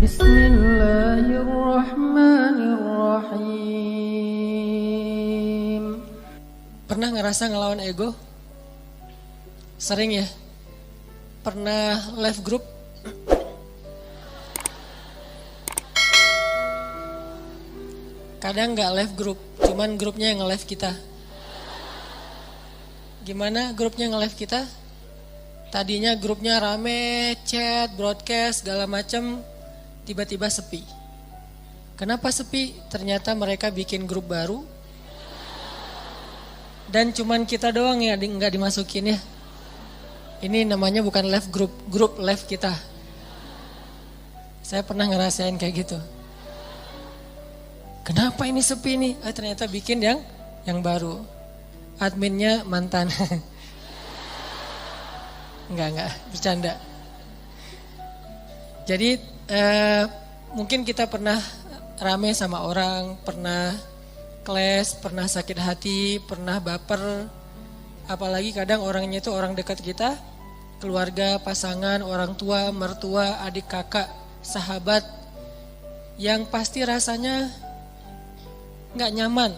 Bismillahirrahmanirrahim. Pernah ngerasa ngelawan ego? Sering ya? Pernah left group? Kadang gak left group, cuman grupnya yang nge-left kita. Gimana grupnya nge-left kita? Tadinya grupnya rame, chat, broadcast, segala macam, tiba-tiba sepi. Kenapa sepi? Ternyata mereka bikin grup baru. Dan cuman kita doang ya nggak dimasukin ya. Ini namanya bukan left group, grup left kita. Saya pernah ngerasain kayak gitu. Kenapa ini sepi nih? Ternyata bikin yang baru. Adminnya mantan. Enggak, bercanda. Jadi mungkin kita pernah rame sama orang, pernah clash, pernah sakit hati, pernah baper. Apalagi kadang orangnya itu orang dekat kita, keluarga, pasangan, orang tua, mertua, adik kakak, sahabat. Yang pasti rasanya gak nyaman.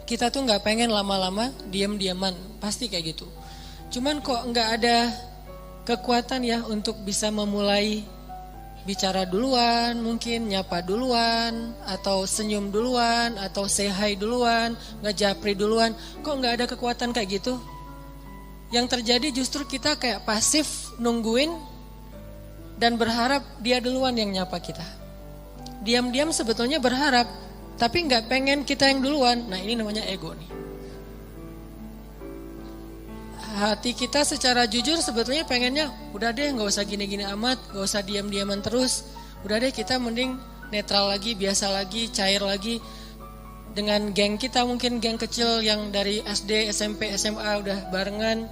Kita tuh gak pengen lama-lama diam-diaman, pasti kayak gitu. Cuman kok gak ada kekuatan ya untuk bisa memulai bicara duluan, mungkin nyapa duluan, atau senyum duluan, atau say hi duluan, ngejapri duluan. Kok gak ada kekuatan kayak gitu? Yang terjadi justru kita kayak pasif nungguin dan berharap dia duluan yang nyapa kita. Diam-diam sebetulnya berharap, tapi gak pengen kita yang duluan. Nah ini namanya ego nih. Hati kita secara jujur sebetulnya pengennya udah deh gak usah gini-gini amat, gak usah diam-diaman terus. Udah deh kita mending netral lagi, biasa lagi, cair lagi. Dengan geng kita mungkin geng kecil yang dari SD, SMP, SMA udah barengan.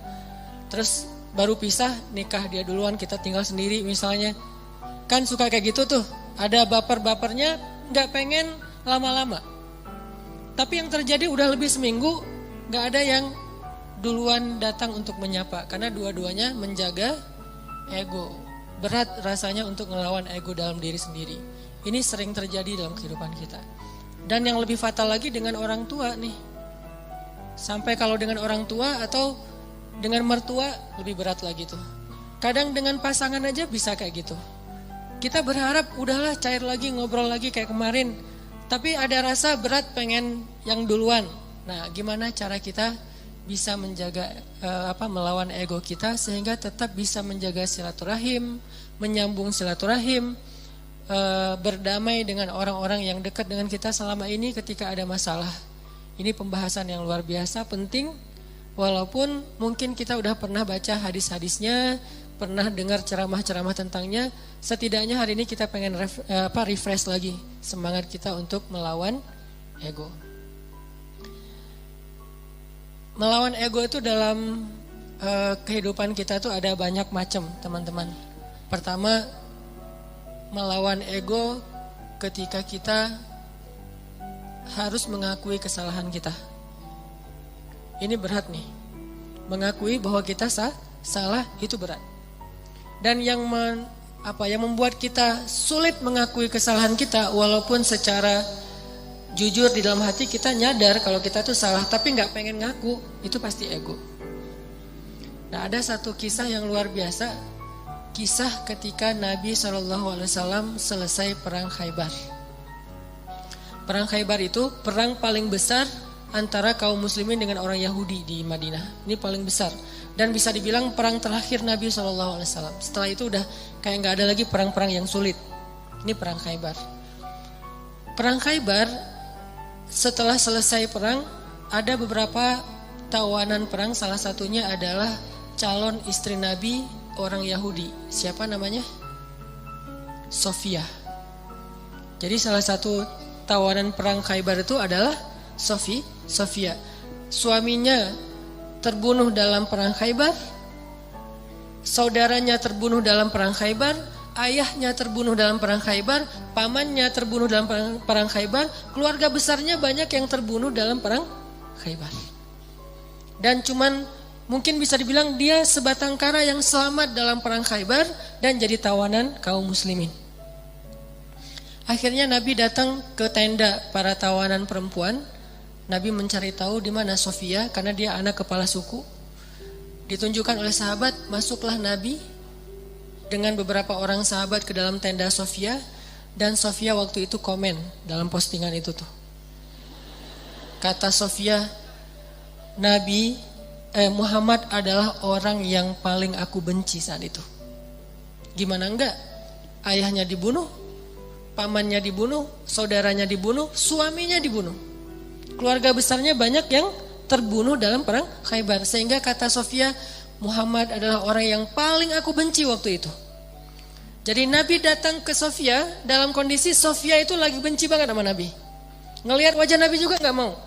Terus baru pisah, nikah dia duluan, kita tinggal sendiri misalnya. Kan suka kayak gitu tuh, ada baper-bapernya gak pengen lama-lama. Tapi yang terjadi udah lebih seminggu gak ada yang duluan datang untuk menyapa, karena dua-duanya menjaga ego. Berat rasanya untuk ngelawan ego dalam diri sendiri. Ini sering terjadi dalam kehidupan kita. Dan yang lebih fatal lagi dengan orang tua nih. Sampai kalau dengan orang tua atau dengan mertua lebih berat lagi tuh. Kadang dengan pasangan aja bisa kayak gitu. Kita berharap udahlah cair lagi, ngobrol lagi kayak kemarin. Tapi ada rasa berat pengen yang duluan. Nah, gimana cara kita bisa menjaga melawan ego kita sehingga tetap bisa menjaga silaturahim, menyambung silaturahim, berdamai dengan orang-orang yang dekat dengan kita selama ini ketika ada masalah. Ini pembahasan yang luar biasa penting, walaupun mungkin kita udah pernah baca hadis-hadisnya, pernah dengar ceramah-ceramah tentangnya. Setidaknya hari ini kita pengen refresh lagi semangat kita untuk melawan ego. Melawan ego itu dalam kehidupan kita tuh ada banyak macam, teman-teman. Pertama, melawan ego ketika kita harus mengakui kesalahan kita. Ini berat nih. Mengakui bahwa kita salah itu berat. Dan yang membuat kita sulit mengakui kesalahan kita, walaupun secara jujur di dalam hati kita nyadar kalau kita tuh salah tapi gak pengen ngaku, itu pasti ego. Nah, ada satu kisah yang luar biasa. Kisah ketika Nabi SAW selesai perang Khaybar. Perang Khaybar itu perang paling besar antara kaum muslimin dengan orang Yahudi di Madinah. Ini paling besar. Dan bisa dibilang perang terakhir Nabi SAW. Setelah itu udah kayak gak ada lagi perang-perang yang sulit. Ini perang Khaybar. Perang Khaybar, setelah selesai perang, ada beberapa tawanan perang. Salah satunya adalah calon istri Nabi, orang Yahudi. Siapa namanya? Sofia. Jadi salah satu tawanan perang Khaybar itu adalah Sofia. Suaminya terbunuh dalam perang Khaybar, saudaranya terbunuh dalam perang Khaybar, ayahnya terbunuh dalam perang Khaybar, pamannya terbunuh dalam perang Khaybar, keluarga besarnya banyak yang terbunuh dalam perang Khaybar. Dan cuman mungkin bisa dibilang dia sebatang kara yang selamat dalam perang Khaybar dan jadi tawanan kaum muslimin. Akhirnya Nabi datang ke tenda para tawanan perempuan. Nabi mencari tahu di mana Sofia karena dia anak kepala suku. Ditunjukkan oleh sahabat, masuklah Nabi dengan beberapa orang sahabat ke dalam tenda Sofia, dan Sofia waktu itu komen dalam postingan itu tuh. Kata Sofia, Muhammad adalah orang yang paling aku benci saat itu. Gimana enggak? Ayahnya dibunuh, pamannya dibunuh, saudaranya dibunuh, suaminya dibunuh. Keluarga besarnya banyak yang terbunuh dalam perang Khaybar. Sehingga kata Sofia, Muhammad adalah orang yang paling aku benci waktu itu. Jadi Nabi datang ke Sofia dalam kondisi Sofia itu lagi benci banget sama Nabi. Ngelihat wajah Nabi juga gak mau.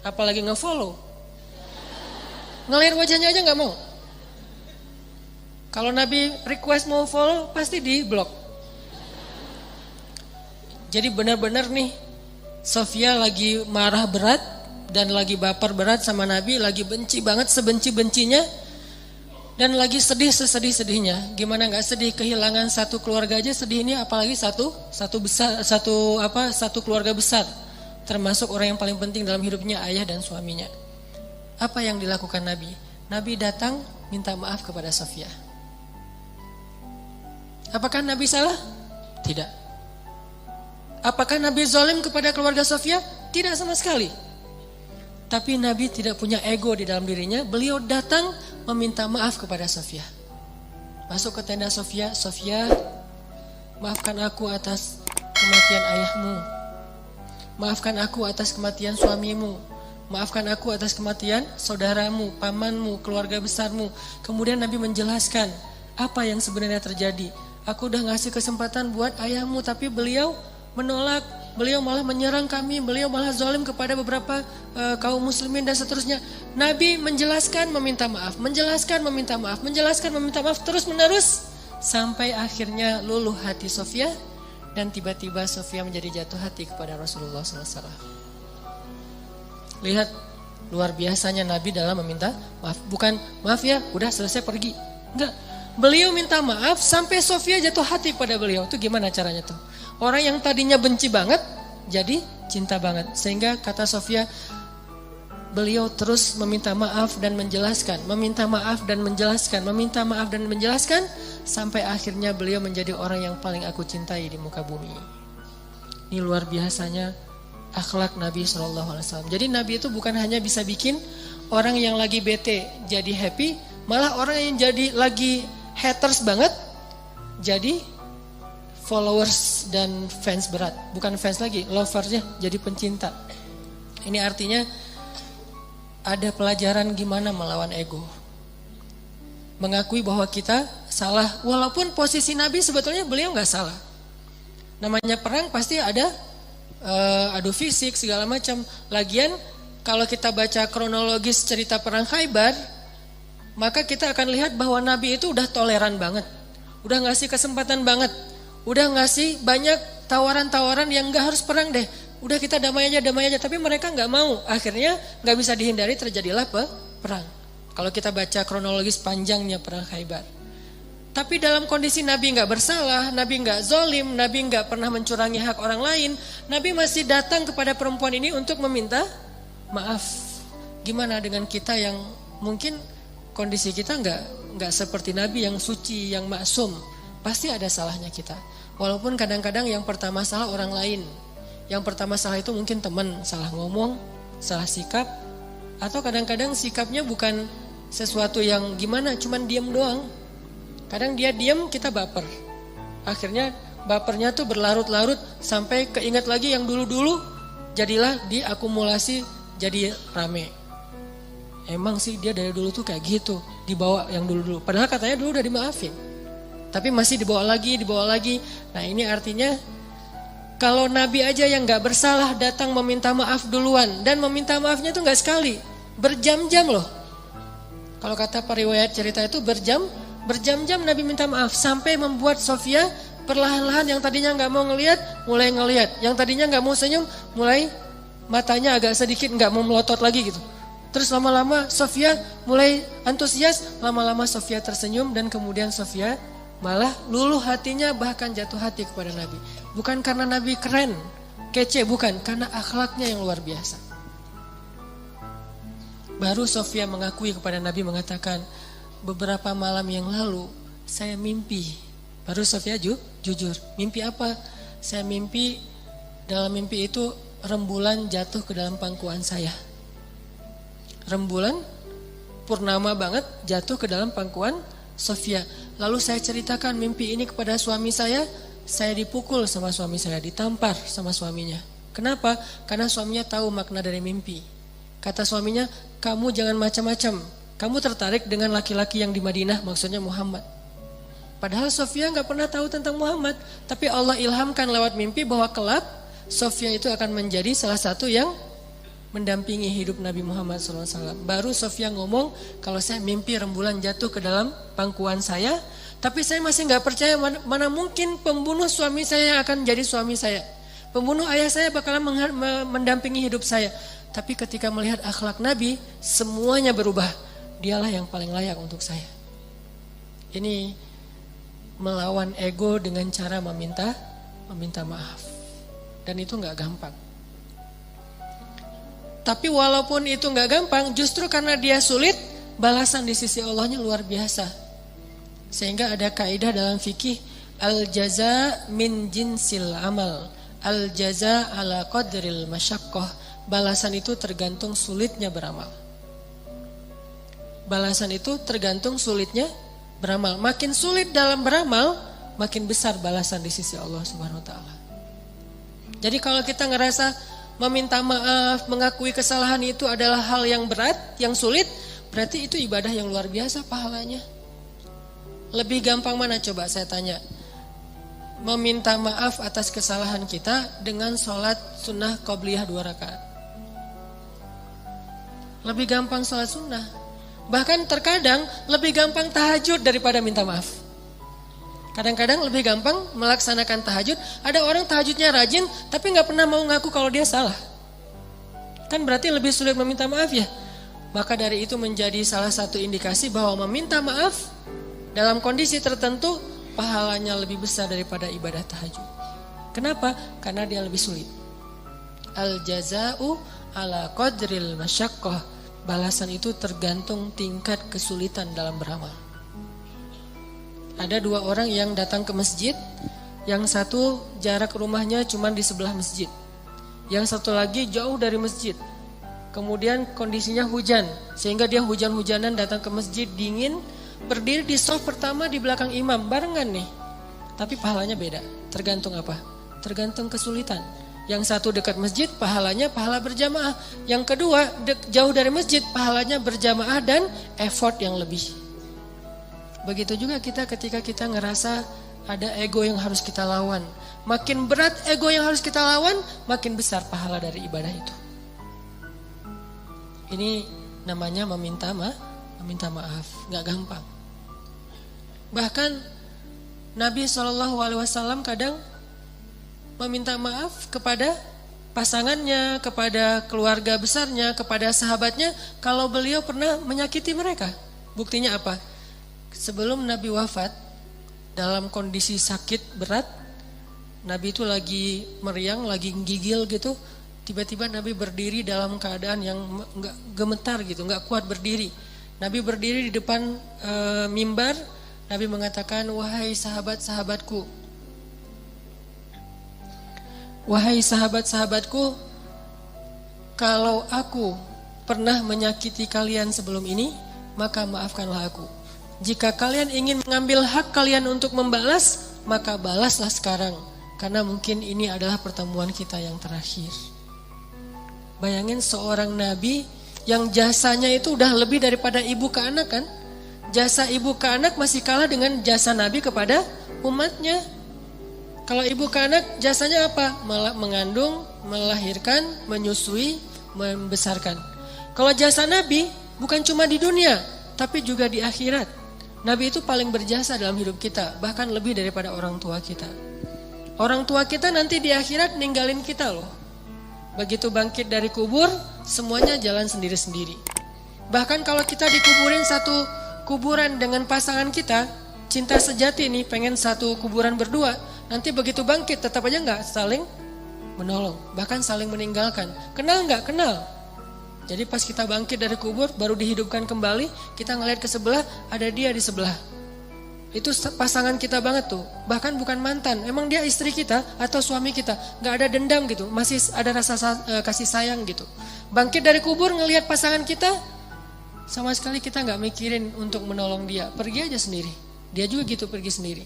Apalagi nge-follow. Ngelihat wajahnya aja gak mau. Kalau Nabi request mau follow, pasti di blok. Jadi benar-benar nih, Sofia lagi marah berat dan lagi baper berat sama Nabi, lagi benci banget sebenci-bencinya, dan lagi sedih sesedih-sedihnya. Gimana nggak sedih, kehilangan satu keluarga aja sedih, ini apalagi satu keluarga besar, termasuk orang yang paling penting dalam hidupnya, ayah dan suaminya. Apa yang dilakukan Nabi? Nabi datang minta maaf kepada Sofia. Apakah Nabi salah? Tidak. Apakah Nabi zalim kepada keluarga Sofia? Tidak sama sekali. Tapi Nabi tidak punya ego di dalam dirinya. Beliau datang meminta maaf kepada Sofia. Masuk ke tenda Sofia. Sofia, maafkan aku atas kematian ayahmu. Maafkan aku atas kematian suamimu. Maafkan aku atas kematian saudaramu, pamanmu, keluarga besarmu. Kemudian Nabi menjelaskan apa yang sebenarnya terjadi. Aku udah ngasih kesempatan buat ayahmu, tapi beliau menolak, beliau malah menyerang kami, beliau malah zalim kepada beberapa kaum muslimin dan seterusnya. Nabi menjelaskan, meminta maaf, menjelaskan, meminta maaf, menjelaskan, meminta maaf, terus menerus sampai akhirnya luluh hati Sofia, dan tiba-tiba Sofia menjadi jatuh hati kepada Rasulullah SAW. Lihat luar biasanya Nabi dalam meminta maaf. Bukan maaf ya, udah selesai pergi. Enggak, beliau minta maaf sampai Sofia jatuh hati pada beliau. Itu gimana caranya tuh? Orang yang tadinya benci banget jadi cinta banget. Sehingga kata Sofia, beliau terus meminta maaf dan menjelaskan, meminta maaf dan menjelaskan, meminta maaf dan menjelaskan, sampai akhirnya beliau menjadi orang yang paling aku cintai di muka bumi. Ini luar biasanya akhlak Nabi SAW. Jadi Nabi itu bukan hanya bisa bikin orang yang lagi bete jadi happy, malah orang yang jadi lagi haters banget jadi followers dan fans berat. Bukan fans lagi, loversnya jadi pencinta. Ini artinya ada pelajaran gimana melawan ego. Mengakui bahwa kita salah, walaupun posisi Nabi sebetulnya beliau gak salah. Namanya perang pasti ada adu fisik segala macam. Lagian kalau kita baca kronologis cerita perang Khaybar, maka kita akan lihat bahwa Nabi itu udah toleran banget. Udah ngasih kesempatan banget. Udah ngasih banyak tawaran-tawaran yang gak harus perang deh. Udah kita damai aja. Tapi mereka gak mau. Akhirnya gak bisa dihindari, terjadilah perang. Kalau kita baca kronologis panjangnya perang Khaybar. Tapi dalam kondisi Nabi gak bersalah, Nabi gak zolim, Nabi gak pernah mencurangi hak orang lain, Nabi masih datang kepada perempuan ini untuk meminta maaf. Gimana dengan kita yang mungkin kondisi kita gak seperti Nabi yang suci, yang maksum. Pasti ada salahnya kita. Walaupun kadang-kadang yang pertama salah orang lain. Yang pertama salah itu mungkin teman, salah ngomong, salah sikap. Atau kadang-kadang sikapnya bukan sesuatu yang gimana, cuman diam doang. Kadang dia diam, kita baper. Akhirnya bapernya tuh berlarut-larut sampai keinget lagi yang dulu-dulu, jadilah diakumulasi jadi rame. Emang sih dia dari dulu tuh kayak gitu, dibawa yang dulu-dulu. Padahal katanya dulu udah dimaafin. Tapi masih dibawa lagi. Nah ini artinya kalau Nabi aja yang gak bersalah datang meminta maaf duluan. Dan meminta maafnya tuh gak sekali, berjam-jam loh. Kalau kata periwayat cerita itu berjam-jam Nabi minta maaf. Sampai membuat Sofia perlahan-lahan yang tadinya gak mau ngelihat, mulai ngelihat. Yang tadinya gak mau senyum, mulai matanya agak sedikit gak mau melotot lagi gitu. Terus lama-lama Sofia mulai antusias, lama-lama Sofia tersenyum dan kemudian Sofia Malah luluh hatinya, bahkan jatuh hati kepada Nabi. Bukan karena Nabi keren, kece, bukan. Karena akhlaknya yang luar biasa. Baru Sofia mengakui kepada Nabi, mengatakan, beberapa malam yang lalu saya mimpi. Baru Sofia jujur. Mimpi apa? Saya mimpi, dalam mimpi itu rembulan jatuh ke dalam pangkuan saya. Rembulan purnama banget jatuh ke dalam pangkuan Sofia. Lalu saya ceritakan mimpi ini kepada suami saya dipukul sama suami saya, ditampar sama suaminya. Kenapa? Karena suaminya tahu makna dari mimpi. Kata suaminya, kamu jangan macam-macam. Kamu tertarik dengan laki-laki yang di Madinah, maksudnya Muhammad. Padahal Sofia gak pernah tahu tentang Muhammad. Tapi Allah ilhamkan lewat mimpi bahwa kelak Sofia itu akan menjadi salah satu yang mendampingi hidup Nabi Muhammad SAW. Baru Sofia ngomong, kalau saya mimpi rembulan jatuh ke dalam pangkuan saya, tapi saya masih gak percaya, mana mungkin pembunuh suami saya yang akan jadi suami saya. Pembunuh ayah saya bakalan mendampingi hidup saya. Tapi ketika melihat akhlak Nabi, semuanya berubah. Dialah yang paling layak untuk saya. Ini melawan ego dengan cara meminta maaf. Dan itu gak gampang. Tapi walaupun itu gak gampang, justru karena dia sulit, balasan di sisi Allahnya luar biasa. Sehingga ada kaidah dalam fikih, al-jaza min jinsil amal, al-jaza ala qadril masyaqqah. Balasan itu tergantung sulitnya beramal. Balasan itu tergantung sulitnya beramal. Makin sulit dalam beramal, makin besar balasan di sisi Allah Subhanahu wa taala. Jadi kalau kita ngerasa meminta maaf, mengakui kesalahan itu adalah hal yang berat, yang sulit, berarti itu ibadah yang luar biasa pahalanya. Lebih gampang mana coba saya tanya? Meminta maaf atas kesalahan kita dengan sholat sunnah qobliyah 2 rakaat. Lebih gampang sholat sunnah. Bahkan terkadang lebih gampang tahajud daripada minta maaf. Kadang-kadang lebih gampang melaksanakan tahajud. Ada orang tahajudnya rajin tapi gak pernah mau ngaku kalau dia salah. Kan berarti lebih sulit meminta maaf ya. Maka dari itu menjadi salah satu indikasi bahwa meminta maaf dalam kondisi tertentu pahalanya lebih besar daripada ibadah tahajud. Kenapa? Karena dia lebih sulit. Al-jaza'u ala qadril masyaqqah. Balasan itu tergantung tingkat kesulitan dalam beramal. Ada 2 orang yang datang ke masjid. Yang satu jarak rumahnya cuma di sebelah masjid. Yang satu lagi jauh dari masjid. Kemudian kondisinya hujan, sehingga dia hujan-hujanan datang ke masjid dingin, berdiri di shaf pertama di belakang imam, barengan nih. Tapi pahalanya beda. Tergantung apa? Tergantung kesulitan. Yang satu dekat masjid, pahalanya pahala berjamaah. Yang kedua jauh dari masjid, pahalanya berjamaah dan effort yang lebih. Begitu juga kita ketika kita ngerasa ada ego yang harus kita lawan. Makin berat ego yang harus kita lawan, makin besar pahala dari ibadah itu. Ini namanya meminta maaf, gak gampang. Bahkan Nabi SAW kadang meminta maaf kepada pasangannya, kepada keluarga besarnya, kepada sahabatnya kalau beliau pernah menyakiti mereka. Buktinya apa? Sebelum Nabi wafat, dalam kondisi sakit berat, Nabi itu lagi meriang, lagi gigil gitu. Tiba-tiba Nabi berdiri dalam keadaan yang enggak gemetar gitu, enggak kuat berdiri. Nabi berdiri di depan mimbar, Nabi mengatakan, wahai sahabat-sahabatku, wahai sahabat-sahabatku, kalau aku pernah menyakiti kalian sebelum ini, maka maafkanlah aku. Jika kalian ingin mengambil hak kalian untuk membalas, maka balaslah sekarang. Karena mungkin ini adalah pertemuan kita yang terakhir. Bayangin seorang nabi yang jasanya itu udah lebih daripada ibu ke anak kan? Jasa ibu ke anak masih kalah dengan jasa nabi kepada umatnya. Kalau ibu ke anak jasanya apa? Mengandung, melahirkan, menyusui, membesarkan. Kalau jasa Nabi bukan cuma di dunia, tapi juga di akhirat. Nabi itu paling berjasa dalam hidup kita, bahkan lebih daripada orang tua kita. Orang tua kita nanti di akhirat ninggalin kita loh. Begitu bangkit dari kubur, semuanya jalan sendiri-sendiri. Bahkan kalau kita dikuburin satu kuburan dengan pasangan kita, cinta sejati nih, pengen satu kuburan berdua. Nanti begitu bangkit tetap aja nggak saling menolong, bahkan saling meninggalkan. Kenal nggak? Kenal. Jadi pas kita bangkit dari kubur, baru dihidupkan kembali, kita ngeliat ke sebelah, ada dia di sebelah. Itu pasangan kita banget tuh. Bahkan bukan mantan, emang dia istri kita atau suami kita. Nggak ada dendam gitu, masih ada rasa kasih sayang gitu. Bangkit dari kubur ngelihat pasangan kita, sama sekali kita nggak mikirin untuk menolong dia. Pergi aja sendiri. Dia juga gitu, pergi sendiri.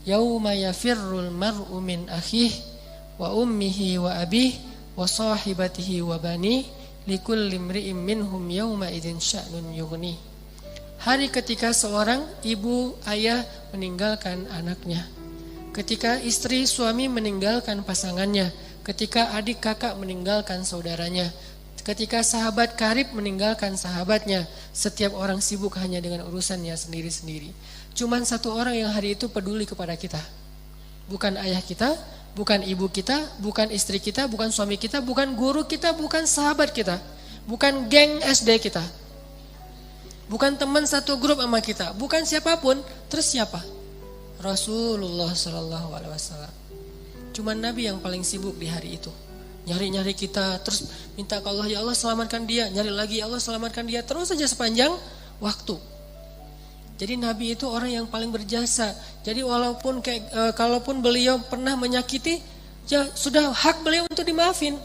Yauma yafirrul mar'u min akhihi wa ummihi wa abihi wa sahibatihi wa bani likulli imri'in minhum yawma idzin sya'nun yughni. Hari ketika seorang ibu ayah meninggalkan anaknya, ketika istri suami meninggalkan pasangannya, ketika adik kakak meninggalkan saudaranya, ketika sahabat karib meninggalkan sahabatnya, setiap orang sibuk hanya dengan urusannya sendiri-sendiri. Cuman satu orang yang hari itu peduli kepada kita. Bukan ayah kita, bukan ibu kita, bukan istri kita, bukan suami kita, bukan guru kita, bukan sahabat kita, bukan geng SD kita, bukan teman satu grup sama kita, bukan siapapun. Terus siapa? Rasulullah Sallallahu Alaihi Wasallam. Cuman Nabi yang paling sibuk di hari itu. Nyari-nyari kita, terus minta ke Allah, ya Allah selamatkan dia, nyari lagi, ya Allah selamatkan dia, terus saja sepanjang waktu. Jadi Nabi itu orang yang paling berjasa. Jadi walaupun kalaupun beliau pernah menyakiti, ya sudah hak beliau untuk dimaafin.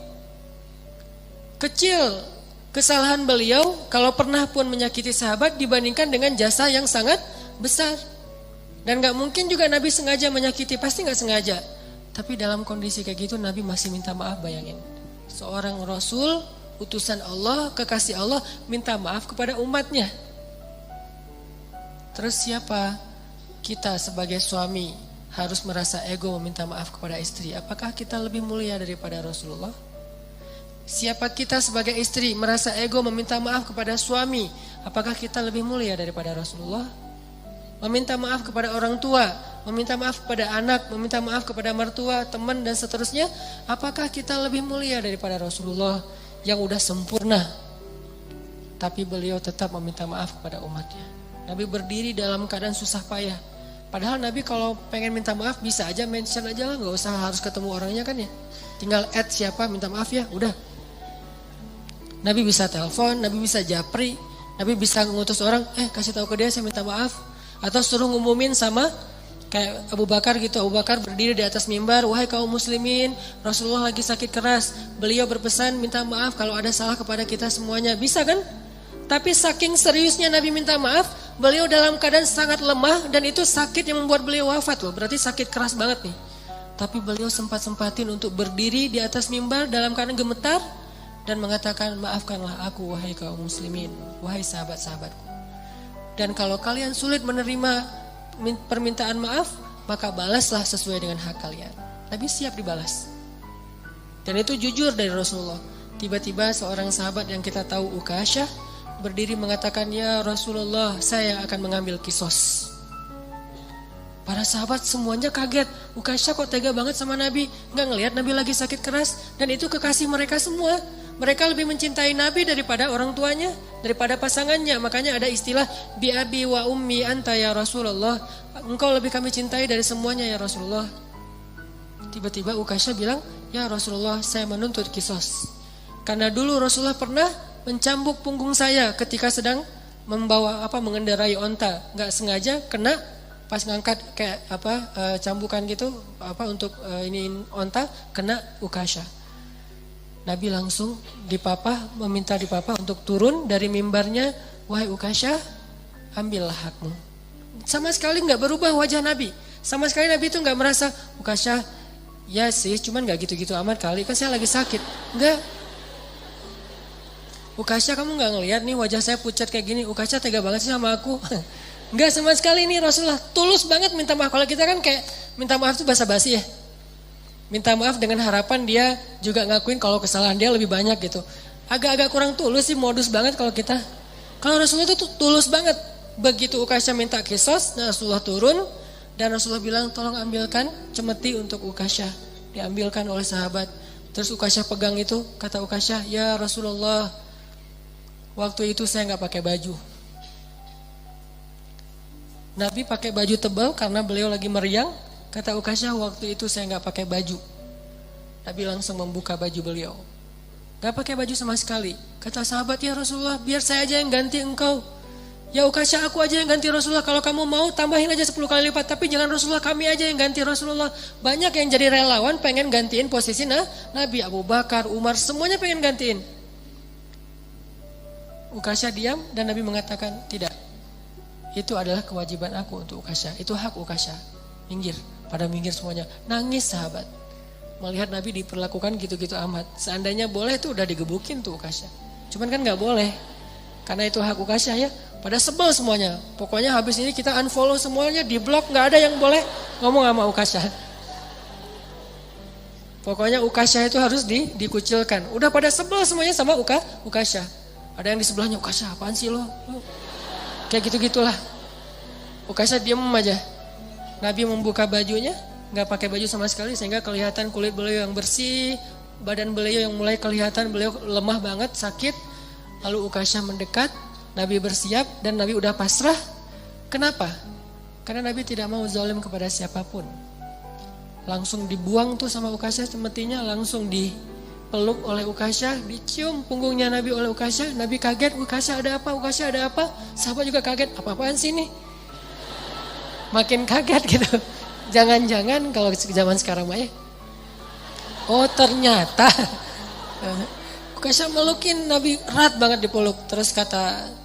Kecil kesalahan beliau kalau pernah pun menyakiti sahabat dibandingkan dengan jasa yang sangat besar. Dan gak mungkin juga Nabi sengaja menyakiti, pasti gak sengaja. Tapi dalam kondisi kayak gitu Nabi masih minta maaf, bayangin. Seorang Rasul, utusan Allah, kekasih Allah, minta maaf kepada umatnya. Terus siapa? Kita sebagai suami harus merasa ego meminta maaf kepada istri. Apakah kita lebih mulia daripada Rasulullah? Siapa kita sebagai istri merasa ego meminta maaf kepada suami? Apakah kita lebih mulia daripada Rasulullah? Meminta maaf kepada orang tua, meminta maaf kepada anak, meminta maaf kepada mertua, teman dan seterusnya. Apakah kita lebih mulia daripada Rasulullah yang udah sempurna? Tapi beliau tetap meminta maaf kepada umatnya. Nabi berdiri dalam keadaan susah payah. Padahal Nabi kalau pengen minta maaf bisa aja mention aja lah, gak usah harus ketemu orangnya kan ya. Tinggal add siapa minta maaf ya, udah. Nabi bisa telepon, Nabi bisa japri, Nabi bisa ngutus orang, kasih tahu ke dia saya minta maaf. Atau suruh ngumumin sama kayak Abu Bakar gitu. Abu Bakar berdiri di atas mimbar, wahai kaum muslimin, Rasulullah lagi sakit keras. Beliau berpesan minta maaf kalau ada salah kepada kita semuanya. Bisa kan? Tapi saking seriusnya Nabi minta maaf, beliau dalam keadaan sangat lemah dan itu sakit yang membuat beliau wafat loh. Berarti sakit keras banget nih. Tapi beliau sempat-sempatin untuk berdiri di atas mimbar dalam keadaan gemetar dan mengatakan, maafkanlah aku wahai kaum muslimin, wahai sahabat-sahabatku. Dan kalau kalian sulit menerima permintaan maaf, maka balaslah sesuai dengan hak kalian. Nabi siap dibalas. Dan itu jujur dari Rasulullah. Tiba-tiba seorang sahabat yang kita tahu Ukasyah berdiri mengatakan, ya Rasulullah, saya akan mengambil kisos. Para sahabat semuanya kaget. Ukasyah kok tega banget sama Nabi, nggak ngelihat Nabi lagi sakit keras. Dan itu kekasih mereka semua. Mereka lebih mencintai Nabi daripada orang tuanya, daripada pasangannya. Makanya ada istilah bi abi wa ummi anta ya Rasulullah. Engkau lebih kami cintai dari semuanya ya Rasulullah. Tiba-tiba Ukasyah bilang, ya Rasulullah, saya menuntut kisos. Karena dulu Rasulullah pernah mencambuk punggung saya ketika sedang mengendarai onta, nggak sengaja kena pas ngangkat kayak cambukan gitu untuk ini onta, kena Ukasyah. Nabi langsung meminta dipapah untuk turun dari mimbarnya, wahai Ukasyah, ambillah hakmu. Sama sekali nggak berubah wajah Nabi, sama sekali Nabi itu nggak merasa Ukasyah, ya sih, cuman nggak gitu-gitu amat kali, kan saya lagi sakit, nggak. Ukasyah, kamu gak ngelihat nih wajah saya pucat kayak gini, Ukasyah tega banget sih sama aku. Enggak sama sekali nih Rasulullah, tulus banget minta maaf. Kalau kita kan kayak minta maaf itu basa-basi ya. Minta maaf dengan harapan dia juga ngakuin kalau kesalahan dia lebih banyak gitu. Agak-agak kurang tulus sih, modus banget kalau kita. Kalau Rasulullah itu tulus banget. Begitu Ukasyah minta kisos, Rasulullah turun dan Rasulullah bilang, tolong ambilkan cemeti untuk Ukasyah. Diambilkan oleh sahabat. Terus Ukasyah pegang itu, kata Ukasyah, ya Rasulullah, waktu itu saya gak pakai baju. Nabi pakai baju tebal karena beliau lagi meriang. Kata Ukasyah, waktu itu saya nggak pakai baju. Nabi langsung membuka baju beliau. Nggak pakai baju sama sekali. Kata sahabat, ya Rasulullah, biar saya aja yang ganti engkau. Ya Ukasyah, aku aja yang ganti Rasulullah. Kalau kamu mau tambahin aja 10 kali lipat. Tapi jangan Rasulullah, kami aja yang ganti Rasulullah. Banyak yang jadi relawan pengen gantiin posisi Nabi. Abu Bakar, Umar, semuanya pengen gantiin. Ukasyah diam dan Nabi mengatakan, tidak. Itu adalah kewajiban aku untuk Ukasyah. Itu hak Ukasyah. Minggir. Pada minggir semuanya. Nangis sahabat. Melihat Nabi diperlakukan gitu-gitu amat. Seandainya boleh tuh udah digebukin tuh Ukasyah. Cuman kan gak boleh. Karena itu hak Ukasyah ya. Pada sebel semuanya. Pokoknya habis ini kita unfollow semuanya, di blok, gak ada yang boleh ngomong sama Ukasyah. Pokoknya Ukasyah itu harus dikucilkan. Udah pada sebel semuanya sama Ukasyah. Ada yang di sebelahnya, Ukasyah apaan sih lo? Kayak gitu-gitulah. Ukasyah diem aja. Nabi membuka bajunya, gak pakai baju sama sekali sehingga kelihatan kulit beliau yang bersih, badan beliau yang mulai kelihatan beliau lemah banget, sakit. Lalu Ukasyah mendekat. Nabi bersiap dan Nabi udah pasrah. Kenapa? Karena Nabi tidak mau zalim kepada siapapun. Langsung dibuang tuh sama Ukasyah semestinya, langsung dipeluk oleh Ukasyah, dicium punggungnya Nabi oleh Ukasyah. Nabi kaget, Ukasyah ada apa? Ukasyah ada apa? Sahabat juga kaget, apa-apaan sih ini? Makin kaget gitu. Jangan-jangan kalau zaman sekarang mah ya. Oh ternyata Ukasyah melukin Nabi erat banget dipeluk. Terus kata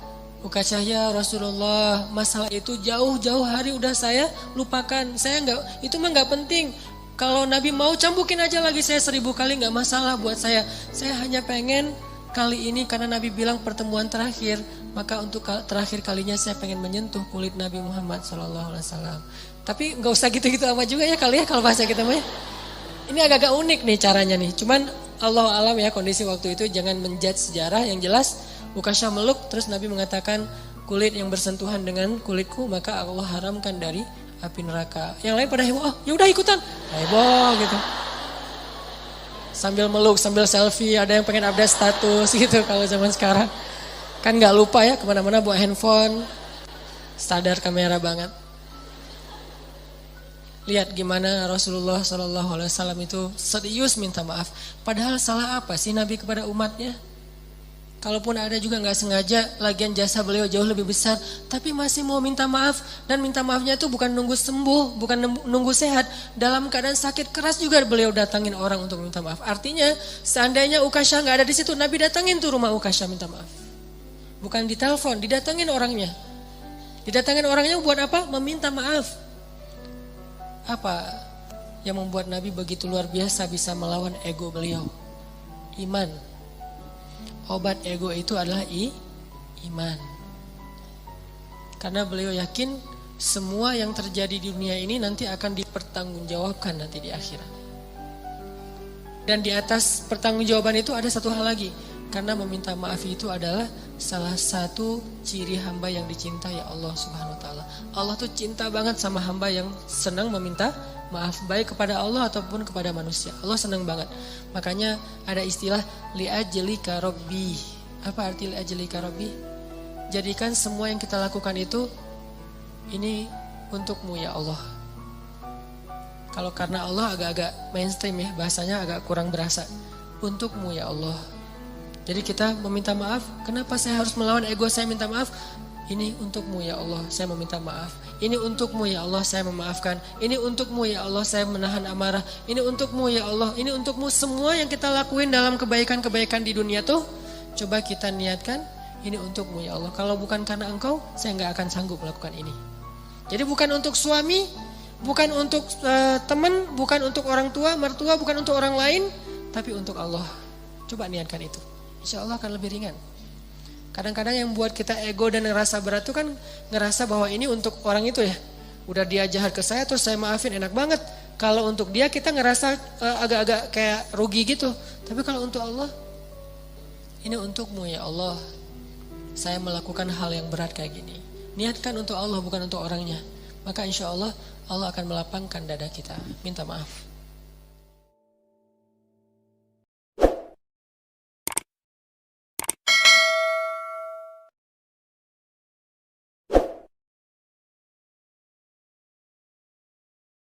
Ukasyah, ya Rasulullah, masalah itu jauh-jauh hari udah saya lupakan. Saya itu mah nggak penting. Kalau Nabi mau cambukin aja lagi saya 1000 kali nggak masalah buat saya. Saya hanya pengen kali ini karena Nabi bilang pertemuan terakhir, maka untuk terakhir kalinya saya pengen menyentuh kulit Nabi Muhammad SAW. Tapi nggak usah gitu-gitu amat juga ya kali ya kalau bahasa kita mah. Ini agak-agak unik nih caranya nih. Cuman Allah alam ya kondisi waktu itu, jangan menjudge sejarah. Yang jelas Ukasyah meluk, terus Nabi mengatakan kulit yang bersentuhan dengan kulitku maka Allah haramkan dari api neraka. Yang lain pada heboh, oh ya udah ikutan, heboh gitu. Sambil meluk, sambil selfie, ada yang pengen update status gitu kalau zaman sekarang. Kan nggak lupa ya kemana-mana bawa handphone, sadar kamera banget. Lihat gimana Rasulullah SAW itu serius minta maaf. Padahal salah apa sih Nabi kepada umatnya? Kalaupun ada juga nggak sengaja, lagian jasa beliau jauh lebih besar, tapi masih mau minta maaf. Dan minta maafnya itu bukan nunggu sembuh, bukan nunggu sehat. Dalam keadaan sakit keras juga beliau datangin orang untuk minta maaf. Artinya seandainya Ukasyah nggak ada di situ, Nabi datangin tuh rumah Ukasyah minta maaf. Bukan ditelepon, didatangin orangnya. Didatangin orangnya buat apa? Meminta maaf. Apa yang membuat Nabi begitu luar biasa bisa melawan ego beliau? Iman. Obat ego itu adalah iman. Karena beliau yakin semua yang terjadi di dunia ini nanti akan dipertanggungjawabkan nanti di akhirat. Dan di atas pertanggungjawaban itu ada satu hal lagi. Karena meminta maaf itu adalah salah satu ciri hamba yang dicintai Allah Subhanahu wa taala. Allah tuh cinta banget sama hamba yang senang meminta maaf, baik kepada Allah ataupun kepada manusia. Allah senang banget. Makanya ada istilah li'ajlika rabbi. Apa arti li'ajlika rabbi? Jadikan semua yang kita lakukan itu ini untukmu ya Allah. Kalau karena Allah agak-agak mainstream ya, bahasanya agak kurang berasa. Untukmu ya Allah. Jadi kita meminta maaf, kenapa saya harus melawan ego saya minta maaf? Ini untukmu ya Allah, saya meminta maaf. Ini untukmu ya Allah, saya memaafkan. Ini untukmu ya Allah, saya menahan amarah. Ini untukmu ya Allah, ini untukmu. Semua yang kita lakuin dalam kebaikan-kebaikan di dunia tuh, coba kita niatkan, ini untukmu ya Allah. Kalau bukan karena engkau, saya gak akan sanggup melakukan ini. Jadi bukan untuk suami, bukan untuk teman, bukan untuk orang tua, mertua, bukan untuk orang lain, tapi untuk Allah. Coba niatkan itu. Insya Allah akan lebih ringan. Kadang-kadang yang buat kita ego dan ngerasa berat itu kan ngerasa bahwa ini untuk orang itu ya. Udah dia jahat ke saya terus saya maafin, enak banget. Kalau untuk dia kita ngerasa agak-agak kayak rugi gitu. Tapi kalau untuk Allah, ini untukmu ya Allah. Saya melakukan hal yang berat kayak gini. Niatkan untuk Allah bukan untuk orangnya. Maka insya Allah Allah akan melapangkan dada kita. Minta maaf.